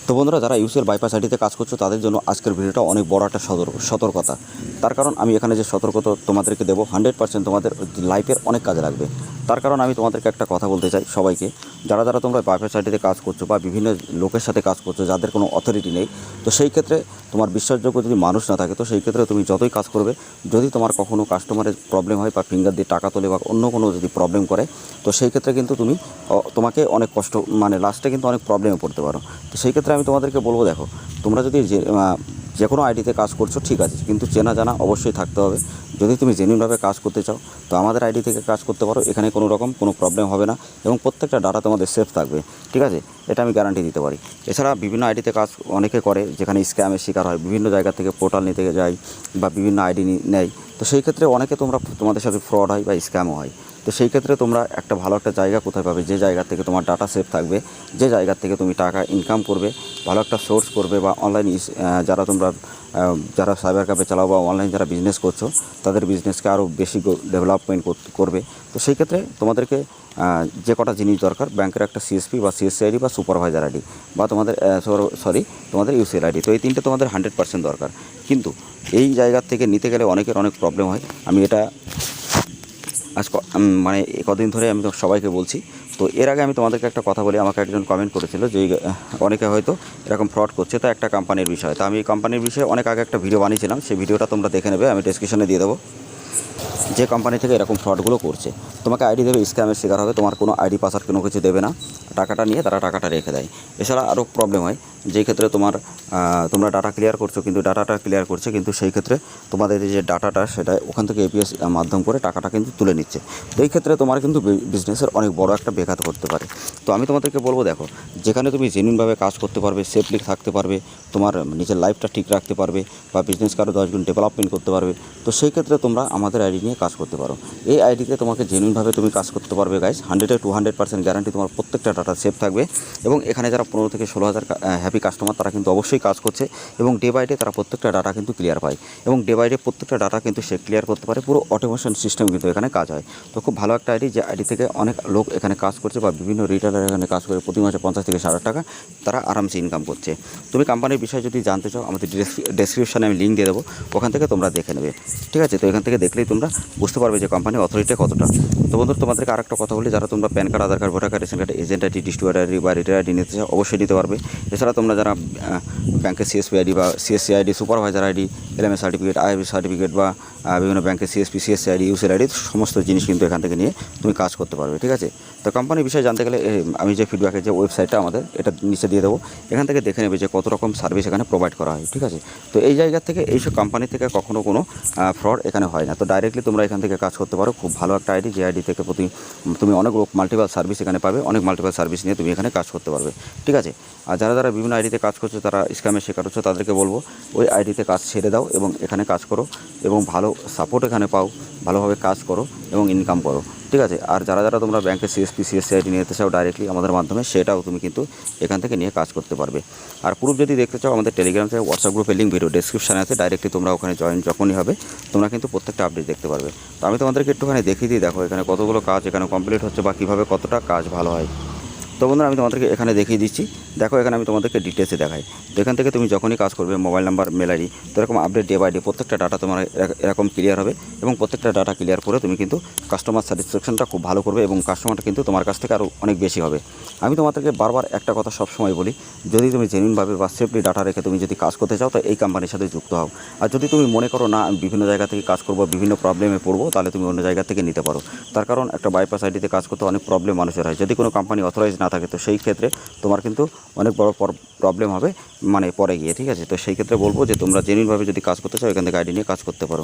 তো বন্ধুরা, যারা ইউসিএল বাইপাস আইডিতে কাজ করছো তাদের জন্য আজকের ভিডিওটা অনেক বড় একটা সতর্কতা। তার কারণ আমি এখানে যে সতর্কতা তোমাদেরকে দেবো 100% তোমাদের লাইফের অনেক কাজে লাগবে। তার কারণ আমি তোমাদেরকে একটা কথা বলতে চাই সবাইকে, যারা তোমরা বাইপাস আইডিতে কাজ করছো বা বিভিন্ন লোকের সাথে কাজ করছো যাদের কোনো অথরিটি নেই, তো সেই ক্ষেত্রে তোমার বিশ্বাসযোগ্য যদি মানুষ না থাকে, তো সেই ক্ষেত্রে তুমি যতই কাজ করবে, যদি তোমার কখনো কাস্টমারের প্রবলেম হয় বা ফিঙ্গার দিয়ে টাকা তোলে বা অন্য কোনো যদি প্রবলেম করে, তো সেই ক্ষেত্রে কিন্তু তোমাকে অনেক কষ্ট, লাস্টে কিন্তু অনেক প্রবলেমে পড়তে পারো। তো সেই ক্ষেত্রে আমি তোমাদেরকে বলবো, দেখো তোমরা যদি যে কোনো আইডিতে কাজ করছো ঠিক আছে, কিন্তু চেনা জানা অবশ্যই থাকতে হবে। যদি তুমি জেনুইনভাবে কাজ করতে চাও তো আমাদের আইডি থেকে কাজ করতে পারো, এখানে কোনো রকম কোনো প্রবলেম হবে না এবং প্রত্যেকটা ডাটা তোমাদের সেফ থাকবে, ঠিক আছে, এটা আমি গ্যারান্টি দিতে পারি। এছাড়া বিভিন্ন আইডিতে কাজ অনেকে করে যেখানে স্ক্যামের শিকার হয়, বিভিন্ন জায়গা থেকে পোর্টাল নিতে যায় বা বিভিন্ন আইডি নেয়, তো সেই ক্ষেত্রে অনেকে তোমাদের সাথে ফ্রড হয় বা স্ক্যামও হয়। তো সেই ক্ষেত্রে তোমরা একটা ভালো একটা জায়গা কোথায় পাবে, যে জায়গা থেকে তোমার ডাটা সেফ থাকবে, যে জায়গা থেকে তুমি টাকা ইনকাম করবে, ভালো একটা সোর্স করবে, বা অনলাইন যারা সাইবার ক্যাফে চালাও বা অনলাইন যারা বিজনেস করছো তাদের বিজনেসকে আরও বেশি ডেভেলপমেন্ট করবে। তো সেই ক্ষেত্রে তোমাদেরকে যে কটা জিনিস দরকার, ব্যাংকের একটা সিএসপি বা সিএসসি আইডি বা সুপারভাইজার আইডি বা তোমাদের ইউসিএল আইডি, তো এই তিনটে তোমাদের 100% দরকার। কিন্তু এই জায়গার থেকে নিতে গেলে অনেকের অনেক প্রবলেম হয়। আমি এটা কদিন ধরে আমি তো সবাইকে বলছি। তো এর আগে আমি তোমাদেরকে একটা কথা বলি, আমাকে একজন কমেন্ট করেছিল যে অনেকে হয়তো এরকম ফ্রড করছে, তো একটা কোম্পানির বিষয়। তো আমি এই কোম্পানির বিষয়ে অনেক আগে একটা ভিডিও বানিয়েছিলাম, সেই ভিডিওটা তোমরা দেখে নেবে, আমি ডেসক্রিপশনে দিয়ে দেবো। যে কোম্পানি থেকে এরকম ফ্রডগুলো করছে, তোমাকে আইডি দেবে, স্ক্যামের শিকার হবে, তোমার কোনো আইডি পাসওয়ার্ড কোনো কিছু দেবে না, টাকাটা নিয়ে তারা টাকাটা রেখে দেয়। এছাড়া আরও প্রবলেম হয়, যেই ক্ষেত্রে তোমরা ডাটা ক্লিয়ার করছো, কিন্তু ডাটাটা ক্লিয়ার করছে, কিন্তু সেই ক্ষেত্রে তোমাদের যে ডাটাটা সেটা ওখান থেকে এপিএস মাধ্যম করে টাকাটা কিন্তু তুলে নিচ্ছে। তো এই ক্ষেত্রে তোমার কিন্তু বিজনেসের অনেক বড় একটা ব্যাঘাত করতে পারে। তো আমি তোমাদেরকে বলবো, দেখো যেখানে তুমি জেনুইনভাবে কাজ করতে পারবে, সেফলি থাকতে পারবে, তোমার নিজের লাইফটা ঠিক রাখতে পারবে বা বিজনেসকে আরও 10 গুণ ডেভেলপমেন্ট করতে পারবে, তো সেই ক্ষেত্রে তোমরা আমাদের আইডি নিয়ে কাজ করতে পারো। এই আইডিতে তোমাকে জেনুইনভাবে তুমি কাজ করতে পারবে গাইস, 100-200% গ্যারান্টি, তোমার প্রত্যেকটা ডাটা সেফ থাকবে। এবং এখানে যারা 15 থেকে 16,000 হ্যাপি কাস্টমার, তারা কিন্তু অবশ্যই কাজ করছে এবং ডে বাই ডে তারা প্রত্যেকটা ডাটা কিন্তু ক্লিয়ার পায় এবং ডে বাই ডে প্রত্যেকটা ডাটা কিন্তু সে ক্লিয়ার করতে পারে। পুরো অটোমেশন সিস্টেম কিন্তু এখানে কাজ হয়। তো খুব ভালো একটা আইডি, যে আইডি থেকে অনেক লোক এখানে কাজ করছে বা বিভিন্ন রিটেলার এখানে কাজ করে প্রতি মাসে 50 থেকে 60 টাকা তারা আরামসে ইনকাম করছে। তুমি কোম্পানির বিষয়ে যদি জানতে চাও, আমাদের ডেসক্রিপশনে আমি লিঙ্ক দিয়ে দেবো, ওখান থেকে তোমরা দেখে নেবে, ঠিক আছে। তো এখান থেকে দেখলেই তোমরা বুঝতে পারবে যে কোম্পানির অথরিটি কতটা। তো বন্ধু, তোমাদেরকে আরেকটা কথা বলি, যারা তোমরা pan card, Aadhaar card, voter card, ration card, agent ID, distributor ID বা রিটায়ার আইডি নিতে চাও অবশ্যই নিতে পারবে। এছাড়া তোমরা যারা ব্যাংকের সিএসপি আইডি বা CSC ID, supervisor ID, LMA certificate, IAB certificate বা বিভিন্ন ব্যাংকের সিএসসি আইডি, ইউসিএল আইডি, সমস্ত জিনিস কিন্তু এখান থেকে নিয়ে তুমি কাজ করতে পারবে, ঠিক আছে। তো কোম্পানির বিষয়ে জানতে গেলে আমি যে ফিডব্যাকের যে ওয়েবসাইটটা আমাদের, এটা নিচে দিয়ে দেবো, এখান থেকে দেখে নেবে যে কত রকম সার্ভিস এখানে প্রোভাইড করা হয়, ঠিক আছে। তো এই জায়গা থেকে এইসব কোম্পানি থেকে কখনো কোনো ফ্রড এখানে হয় না। তো ডাইরেক্টলি তোমরা এখান থেকে কাজ করতে পারো। খুব ভালো একটা আইডি, যে আইডি থেকে তুমি অনেক মাল্টিপাল সার্ভিস এখানে পাবে, অনেক মাল্টিপাল সার্ভিস নিয়ে তুমি এখানে কাজ করতে পারবে, ঠিক আছে। আর যারা বিভিন্ন আইডিতে কাজ করছো, তারা স্ক্যামের শিকার হচ্ছে, তাদেরকে বলবো ওই আইডিতে কাজ ছেড়ে দাও এবং এখানে কাজ করো এবং ভালো সাপোর্ট এখানে পাও, ভালোভাবে কাজ করো এবং ইনকাম করো, ঠিক আছে। আর যারা তোমরা ব্যাংকের সিএসসি আইডি নিতে চাও ডাইরেক্টলি আমাদের মাধ্যমে, সেটাও তুমি কিন্তু এখান থেকে নিয়ে কাজ করতে পারবে। আর প্রুফ যদি দেখতে চাও, আমাদের টেলিগ্রাম থেকে হোয়াটসঅ্যাপ গ্রুপের লিঙ্ক ভিডিও ডেসক্রিপশানে আছে, ডাইরেক্টলি তোমরা ওখানে জয়েন যখনই হবে তোমরা কিন্তু প্রত্যেকটা আপডেট দেখতে পারবে। তো আমি তোমাদেরকে একটুখানি দেখিয়ে দিই, দেখো এখানে কতগুলো কাজ এখানে কমপ্লিট হচ্ছে বা কীভাবে কতটা কাজ ভালো হয়। তো বন্ধুরা, আমি তোমাদেরকে এখানে দেখিয়ে দিচ্ছি, দেখো এখানে আমি তোমাদেরকে ডিটেলসে দেখাই। তো এখান থেকে তুমি যখনই কাজ করবে, মোবাইল নাম্বার, মেল আইডি, তো এরকম আপডেট ডে বাই ডে প্রত্যেকটা ডাটা তোমার এরকম ক্লিয়ার হবে এবং প্রত্যেকটা ডাটা ক্লিয়ার করে তুমি কিন্তু কাস্টমার স্যাটিসফ্যাকশনটা খুব ভালো করবে এবং কাস্টমারটা কিন্তু তোমার কাছ থেকে আরও অনেক বেশি হবে। আমি তোমাদেরকে বারবার একটা কথা সবসময় বলি, যদি তুমি জেনুইনভাবে বা সেফলি ডাটা রেখে তুমি যদি কাজ করতে চাও, তো এই কোম্পানির সাথে যুক্ত হও। আর যদি তুমি মনে করো না আমি বিভিন্ন জায়গা থেকে কাজ করবো, বিভিন্ন প্রবলেমে পড়বো, তাহলে তুমি অন্য জায়গা থেকে নিতে পারো। তার কারণ একটা বাইপাস আইডিতে কাজ করতে অনেক প্রবলেম মানুষের হয়, যদি কোনো কোম্পানি অথরাইজ না থাকে, তো সেই ক্ষেত্রে তোমার কিন্তু অনেক বড় প্রবলেম হবে পরে গিয়ে, ঠিক আছে। তো সেই ক্ষেত্রে বলবো যে তোমরা জেনুইনভাবে যদি কাজ করতে চাও, এখান থেকে আইডি নিয়ে কাজ করতে পারো।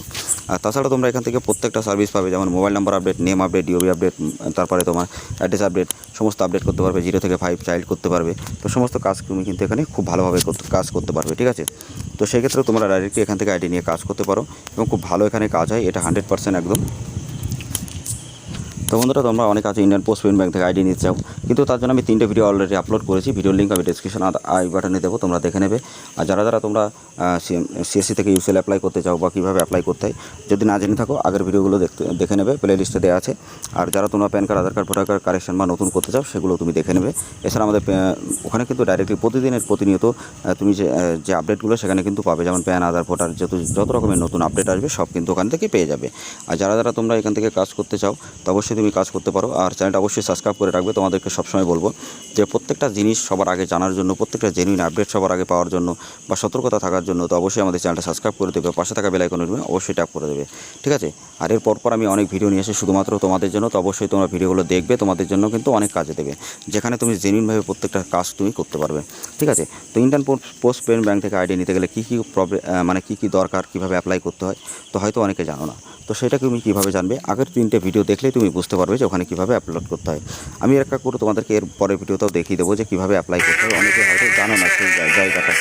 আর তাছাড়া তোমরা এখান থেকে প্রত্যেকটা সার্ভিস পাবে, যেমন mobile number update, name update, DOB update, তারপরে তোমার অ্যাড্রেস আপডেট, সমস্ত আপডেট করতে পারবে, 0 থেকে 5 চাইল্ড করতে পারবে। তো সমস্ত কাজ তুমি কিন্তু এখানে খুব ভালোভাবে কাজ করতে পারবে, ঠিক আছে। তো সেই ক্ষেত্রে তোমরা ডাইরেক্টলি এখান থেকে আইডি নিয়ে কাজ করতে পারো এবং খুব ভালো এখানে কাজ হয়, এটা 100% একদম। তো বন্ধুরা, তোমরা অনেক আছে ইন্ডিয়ান পোস্ট পেমেন্ট ব্যাংক থেকে আইডি নিতে চাও, কিন্তু তার জন্য আমি 3টে ভিডিও অলরেডি আপলোড করেছি। ভিডিওর লিঙ্ক আমি ডিসক্রিপশন আই বাটনে দেবো, তোমরা দেখে নেবে। আর যারা তোমরা সিএসসি থেকে ইউসিএল অ্যাপ্লাই করতে চাও বা কীভাবে অ্যাপ্লাই করতে হয় যদি না জেনে থাকো, আগের ভিডিওগুলো দেখে নেবে, প্লে লিস্টে দেওয়া আছে। আর যারা তোমরা pan card, Aadhaar card, voter card correction বা নতুন করতে চাও সেগুলো তুমি দেখে নেবে। এছাড়া আমাদের ওখানে কিন্তু ডাইরেক্টলি প্রতিনিয়ত তুমি যে আপডেটগুলো সেখানে কিন্তু পাবে, যেমন প্যান, আধার, ভোটার যত রকমের নতুন আপডেট আসবে সব কিন্তু ওখান থেকে পেয়ে যাবে। আর যারা তোমরা এখান থেকে কাজ করতে চাও তো অবশ্যই তুমি কাজ করতে পারো। আর চ্যানেলটা অবশ্যই সাবস্ক্রাইব করে রাখবে। তোমাদেরকে সবসময় বলবো যে প্রত্যেকটা জিনিস সবার আগে জানার জন্য, প্রত্যেকটা জেনুইন আপডেট সবার আগে পাওয়ার জন্য বা সতর্কতা থাকার জন্য তো অবশ্যই আমাদের চ্যানেলটা সাবস্ক্রাইব করে দেবে, পাশে থাকা বেল আইকনের অবশ্যই ট্যাপ করে দেবে, ঠিক আছে। আর এর পর আমি অনেক ভিডিও নিয়ে এসে শুধুমাত্র তোমাদের জন্য, তো অবশ্যই তোমরা ভিডিওগুলো দেখবে, তোমাদের জন্য কিন্তু অনেক কাজে দেবে, যেখানে তুমি জেনুইনভাবে প্রত্যেকটা কাজ তুমি করতে পারবে, ঠিক আছে। তো ইন্ডিয়ান পোস্ট পেমেন্ট ব্যাংক থেকে আইডি নিতে গেলে কী প্রবলেম, মানে কী দরকার, কীভাবে অ্যাপ্লাই করতে হয় তো হয়তো অনেকে জানো না। তো সেটা তুমি কীভাবে জানবে, আগের 3টে ভিডিও দেখলেই তুমি বুঝতে পারবে যে ওখানে কীভাবে আপলোড করতে হয়। আমি একটা করে তোমাদেরকে এর পরের ভিডিওতেও দেখিয়ে দেবো যে কীভাবে অ্যাপ্লাই করতে হয়। অনেকে হয়তো জানো না সেই জায়গাটা।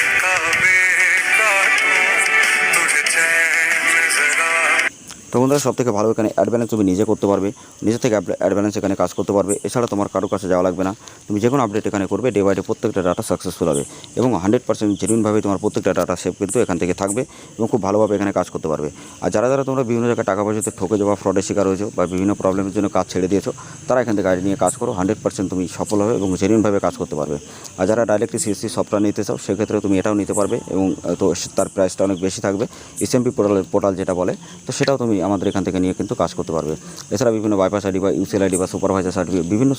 তো বন্ধুরা, সবথেকে ভালো এখানে অ্যাড ব্যালেন্স তুমি নিজে করতে পারবে, নিজে থেকে অ্যাড ব্যালেন্স এখানে কাজ করতে পারবে। এছাড়া তোমার কারো কাছে যাওয়া লাগবে না, তুমি যে কোনো আপডেট এখানে করবে, ডে বাই ডে প্রত্যেকটা ডাটা সাকসেসফুল হবে এবং 100% জেনুইনভাবে তোমার প্রত্যেকটা ডাটা সেভ কিন্তু এখান থেকে থাকবে এবং খুব ভালোভাবে এখানে কাজ করতে পারবে। আর যারা তোমরা বিভিন্ন জায়গায় টাকা পয়সাতে ঠকে যাওয়া, ফ্রডের শিকার হয়েছো বা বিভিন্ন প্রবলেমের জন্য কাজ ছেড়ে দিয়েছো, তারা এখান থেকে আইডি নিয়ে কাজ করো, 100% তুমি সফল হবে এবং জেনুইনভাবে কাজ করতে পারবে। আর যারা ডাইরেক্টলি সিএসসি সফটওয়্যার নিতে চাও সেক্ষেত্রে তুমি এটাও নিতে পারবে এবং তো তার প্রাইসটা অনেক বেশি থাকবে, এসএমপি পোর্টাল যেটা বলে, তো সেটাও তুমি আমাদের এখান থেকে নিয়ে কিন্তু কাজ করতে পারবে। এছাড়া বিভিন্ন বাইপাস আইডি বা ইউসিএল আইডি বা সুপারভাইজার সার্টিফিকেট বিভিন্ন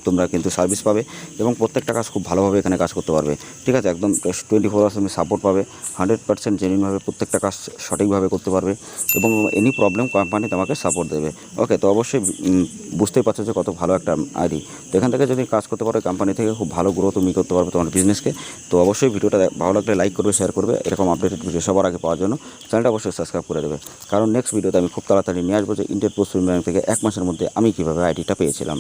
তোমরা কিন্তু সার্ভিস পাবে এবং প্রত্যেকটা কাজ খুব ভালোভাবে এখানে কাজ করতে পারবে, ঠিক আছে। একদম 24 আওয়ার্স তুমি সাপোর্ট পাবে, 100% জেনুইনভাবে প্রত্যেকটা কাজ সঠিকভাবে করতে পারবে এবং এনি প্রবলেম কোম্পানি তোমাকে সাপোর্ট দেবে। ওকে, তো অবশ্যই বুঝতেই পারছো যে কত ভালো একটা আইডি। তো এখান থেকে যদি কাজ করতে পারো কোম্পানি থেকে খুব ভালো গ্রোথ তুমি করতে পারবে তোমার বিজনেসকে। তো অবশ্যই ভিডিওটা ভালো লাগলে লাইক করবে, শেয়ার করবে। এরকম আপডেটেড ভিডিও সবার আগে পাওয়ার জন্য চ্যানেলটা অবশ্যই সাবস্ক্রাইব করে দেবে, কারণ নেক্সট ভিডিওতে আমি খুব তাড়াতাড়ি নিয়ে আসবো যে ইন্ডিয়ান পোস্ট পেমেন্ট ব্যাংক থেকে 1 মাসের মধ্যে আমি কীভাবে আইডিটা পেয়েছিলাম।